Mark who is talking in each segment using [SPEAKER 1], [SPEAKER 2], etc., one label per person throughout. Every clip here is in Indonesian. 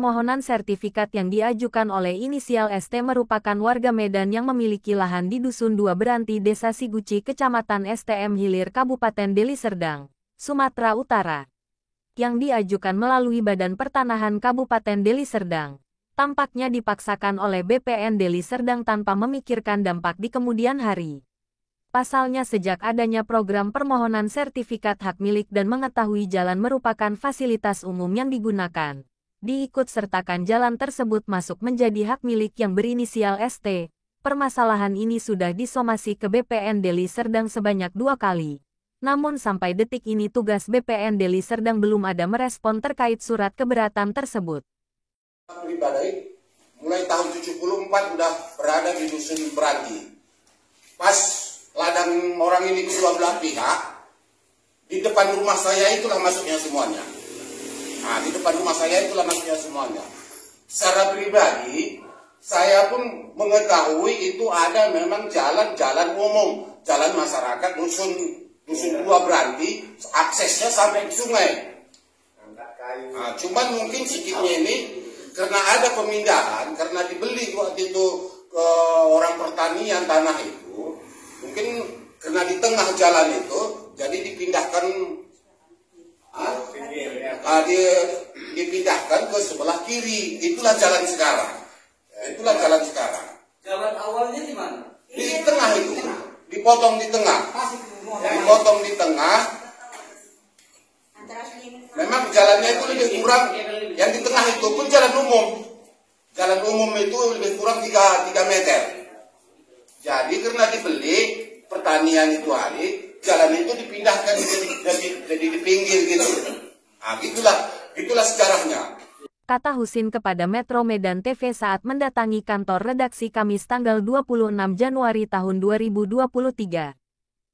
[SPEAKER 1] permohonan sertifikat yang diajukan oleh inisial ST merupakan warga Medan yang memiliki lahan di Dusun 2 Beranti Desa Siguci Kecamatan STM Hilir Kabupaten Deli Serdang, Sumatera Utara. Yang diajukan melalui Badan Pertanahan Kabupaten Deli Serdang. Tampaknya dipaksakan oleh BPN Deli Serdang tanpa memikirkan dampak di kemudian hari. Pasalnya sejak adanya program permohonan sertifikat hak milik dan mengetahui jalan merupakan fasilitas umum yang digunakan, diikut-sertakan jalan tersebut masuk menjadi hak milik yang berinisial ST. Permasalahan ini sudah disomasi ke BPN Deli Serdang sebanyak 2 kali. Namun sampai detik ini tugas BPN Deli Serdang belum ada merespon terkait surat keberatan tersebut.
[SPEAKER 2] Pribadi, mulai tahun 74 udah berada di Dusun Beranti. Pas ladang orang ini kedua belah pihak, di depan rumah saya itulah masuknya semuanya. Nah, di depan rumah saya itulah masuknya semuanya. Secara pribadi, saya pun mengetahui itu ada memang jalan-jalan umum, jalan masyarakat Dusun 2 Beranti, aksesnya sampai ke sungai. Nah, cuman mungkin sedikitnya ini, karena ada pemindahan, karena dibeli waktu itu ke orang pertanian tanah itu, mungkin karena di tengah jalan itu, jadi dipindahkan dipindahkan ke sebelah kiri. Itulah jalan sekarang. Itulah jalan sekarang.
[SPEAKER 3] Jalan awalnya di mana?
[SPEAKER 2] Di tengah itu, dipotong di tengah. Dipotong di tengah. Memang jalannya itu lebih kurang. Yang di tengah itu pun jalan umum. Jalan umum itu lebih kurang 3 meter. Jadi karena dibeli pertanian itu hari, jalan itu dipindahkan jadi di pinggir gitu. Nah, itulah sejarahnya.
[SPEAKER 1] Kata Husin kepada Metro Medan TV saat mendatangi kantor redaksi Kamis tanggal 26 Januari tahun 2023.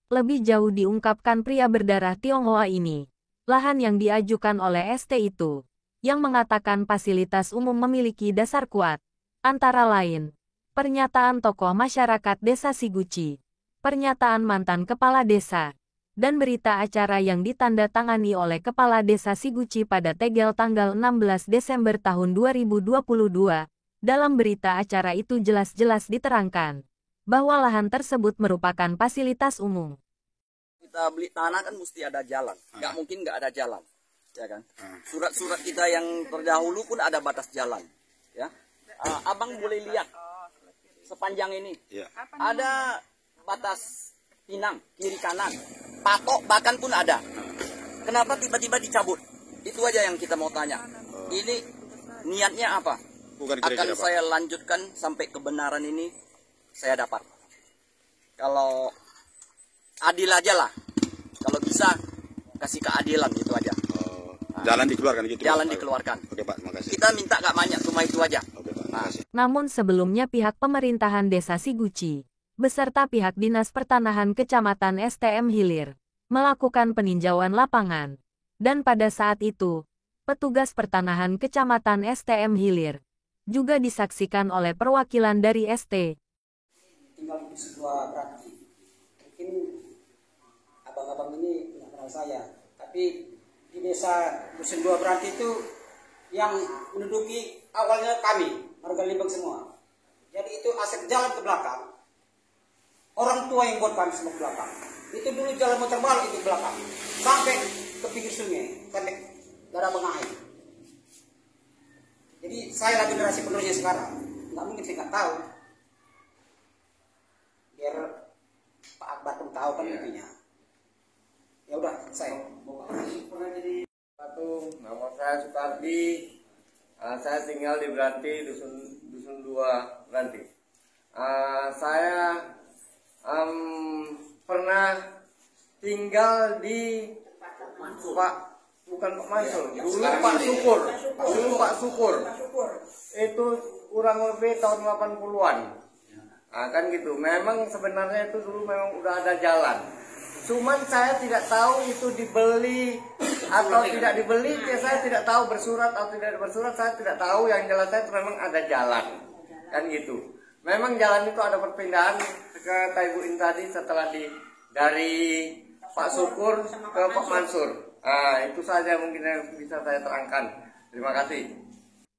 [SPEAKER 1] Lebih jauh diungkapkan pria berdarah Tionghoa ini, lahan yang diajukan oleh ST itu, yang mengatakan fasilitas umum memiliki dasar kuat, antara lain, pernyataan tokoh masyarakat Desa Siguci, pernyataan mantan kepala desa, dan berita acara yang ditandatangani oleh Kepala Desa Siguci pada Tegel tanggal 16 Desember tahun 2022. Dalam berita acara itu jelas-jelas diterangkan bahwa lahan tersebut merupakan fasilitas umum.
[SPEAKER 3] Kita beli tanah kan mesti ada jalan, nggak mungkin nggak ada jalan, ya kan? Surat-surat kita yang terdahulu pun ada batas jalan, ya. Abang boleh lihat sepanjang ini, ada batas pinang kiri kanan, patok bahkan pun ada. Kenapa tiba-tiba dicabut? Itu aja yang kita mau tanya. Ini niatnya apa? Akan saya lanjutkan sampai kebenaran ini saya dapat. Kalau adil aja lah. Kalau bisa kasih keadilan itu aja.
[SPEAKER 4] Jalan dikeluarkan gitu.
[SPEAKER 3] Jalan dikeluarkan.
[SPEAKER 4] Oke Pak, makasih.
[SPEAKER 3] Kita minta gak banyak, cuma itu aja.
[SPEAKER 4] Oke Pak, makasih.
[SPEAKER 1] Namun sebelumnya pihak pemerintahan Desa Siguci beserta pihak Dinas Pertanahan Kecamatan STM Hilir melakukan peninjauan lapangan. Dan pada saat itu, petugas pertanahan Kecamatan STM Hilir juga disaksikan oleh perwakilan dari ST.
[SPEAKER 5] Tinggal di sebuah Beranti. Mungkin abang-abang ini nggak kenal saya, tapi di desa Dusun 2 Beranti itu yang menduduki awalnya kami, warga Limbang semua. Jadi itu aset jalan ke belakang. Orang tua yang buat kami semua ke belakang. Itu dulu jalan muter balik itu ke belakang. Sampai ke pinggir sungai. Sampai gak ada mengalir. Jadi saya lah generasi penerusnya sekarang. Nggak mungkin saya nggak tahu. Biar Pak Akbar pun tahu kan intinya. Ya udah, saya.
[SPEAKER 6] Nama saya Sukardi. Saya tinggal di Beranti, Dusun 2 Beranti. Saya pernah tinggal di bukan Pak Mansur, dulu Pak Syukur. Itu kurang lebih tahun 80-an. Nah, kan gitu. Memang sebenarnya itu dulu memang udah ada jalan. Cuman saya tidak tahu itu dibeli atau tidak dibeli. Saya tidak tahu bersurat atau tidak bersurat. Saya tidak tahu. Yang jelas saya itu memang ada jalan. Kan gitu. Memang jalan itu ada perpindahan ke Taibuin tadi setelah dari Pak Syukur ke Pak Mansur. Itu saja mungkin yang bisa saya terangkan. Terima kasih.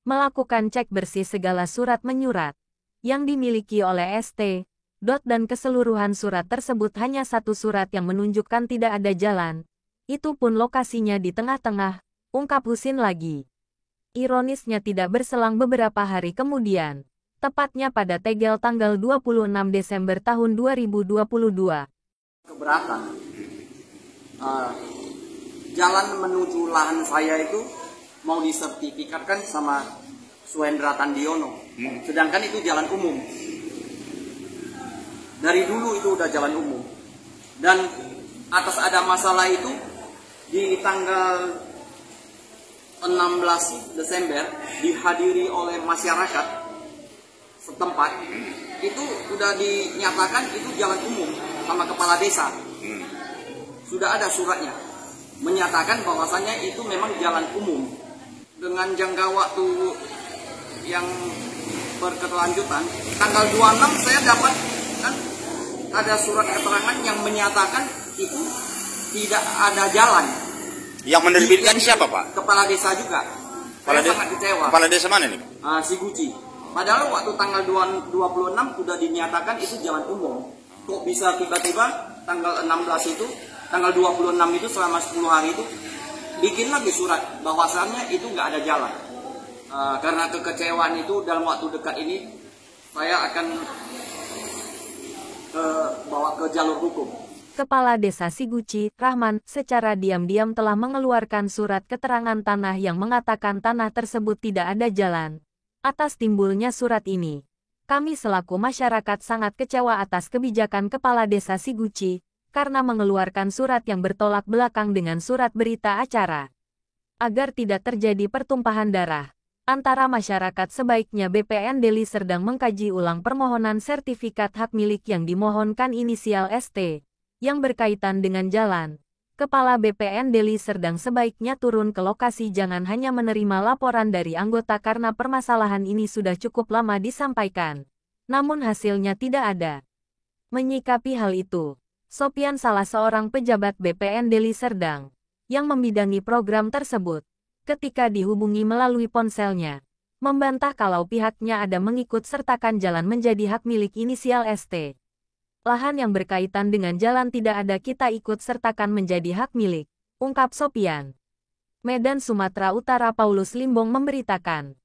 [SPEAKER 1] melakukan cek bersih segala surat menyurat yang dimiliki oleh ST. Dan keseluruhan surat tersebut hanya satu surat yang menunjukkan tidak ada jalan. Itu pun lokasinya di tengah-tengah, ungkap Husin lagi. Ironisnya tidak berselang beberapa hari kemudian, tepatnya pada tegel tanggal 26 Desember tahun 2022.
[SPEAKER 3] Keberatan. Jalan menuju lahan saya itu mau disertifikatkan sama Suendra Tandiono. Sedangkan itu jalan umum. Dari dulu itu udah jalan umum. Dan atas ada masalah itu, di tanggal 16 Desember dihadiri oleh masyarakat setempat, itu udah dinyatakan itu jalan umum sama kepala desa. Sudah ada suratnya menyatakan bahwasannya itu memang jalan umum. Dengan jangka waktu yang berkelanjutan, tanggal 26 saya dapat kan ada surat keterangan yang menyatakan itu tidak ada jalan.
[SPEAKER 4] Yang menerbitkan siapa, Pak?
[SPEAKER 3] Kepala desa juga. Saya sangat kecewa.
[SPEAKER 4] Kepala desa mana nih?
[SPEAKER 3] Si Guci. Padahal waktu tanggal 26 sudah dinyatakan itu jalan umum. Kok bisa tiba-tiba tanggal 16 itu, tanggal 26 itu selama 10 hari itu bikin lagi surat bahwasannya itu nggak ada jalan. Karena kekecewaan itu dalam waktu dekat ini saya akan bawa ke jalur hukum.
[SPEAKER 1] Kepala Desa Siguci, Rahman, secara diam-diam telah mengeluarkan surat keterangan tanah yang mengatakan tanah tersebut tidak ada jalan. Atas timbulnya surat ini, kami selaku masyarakat sangat kecewa atas kebijakan Kepala Desa Siguci, karena mengeluarkan surat yang bertolak belakang dengan surat berita acara. Agar tidak terjadi pertumpahan darah antara masyarakat, sebaiknya BPN Deli Serdang mengkaji ulang permohonan sertifikat hak milik yang dimohonkan inisial ST, yang berkaitan dengan jalan. Kepala BPN Deli Serdang sebaiknya turun ke lokasi, jangan hanya menerima laporan dari anggota karena permasalahan ini sudah cukup lama disampaikan. Namun hasilnya tidak ada. Menyikapi hal itu, Sopian, salah seorang pejabat BPN Deli Serdang, yang membidangi program tersebut, ketika dihubungi melalui ponselnya, membantah kalau pihaknya ada mengikut sertakan jalan menjadi hak milik inisial ST. Lahan yang berkaitan dengan jalan tidak ada kita ikut sertakan menjadi hak milik, ungkap Sopian. Medan, Sumatera Utara, Paulus Limbong memberitakan.